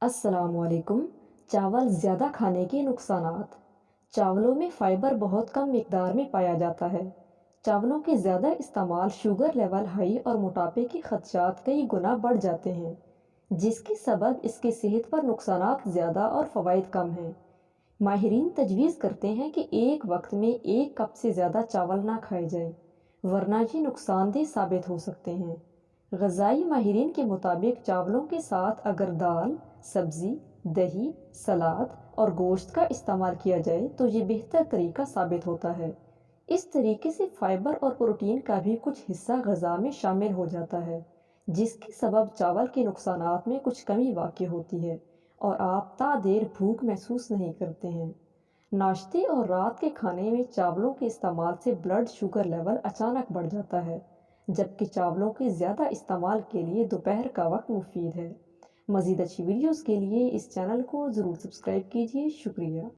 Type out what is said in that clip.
अस्सलाम वालेकुम। चावल ज़्यादा खाने के नुकसानात। चावलों में फाइबर बहुत कम मिकदार में पाया जाता है। चावलों के ज़्यादा इस्तेमाल शुगर लेवल हाई और मोटापे के खदशात कई गुना बढ़ जाते हैं, जिसकी सबब इसके सेहत पर नुकसानात ज़्यादा और फ़वाइद कम हैं। माहिरीन तजवीज़ करते हैं कि एक वक्त में 1 कप से ज़्यादा चावल ना खाए जाए, वरना ये नुकसानदेह साबित हो सकते हैं। ग़ज़ाई माहिरीन के मुताबिक चावलों के साथ अगर दाल, सब्ज़ी, दही, सलाद और गोश्त का इस्तेमाल किया जाए तो ये बेहतर तरीका साबित होता है। इस तरीके से फाइबर और प्रोटीन का भी कुछ हिस्सा ग़ज़ा में शामिल हो जाता है, जिसके सबब चावल के नुकसानात में कुछ कमी वाक़ई होती है और आप तादेर भूख महसूस नहीं करते हैं। नाश्ते और रात के खाने में चावलों के इस्तेमाल से ब्लड शुगर लेवल अचानक बढ़ जाता है, जबकि चावलों के ज़्यादा इस्तेमाल के लिए दोपहर का वक्त मुफीद है। मज़ीद अच्छी वीडियोज़ के लिए इस चैनल को ज़रूर सब्सक्राइब कीजिए। शुक्रिया।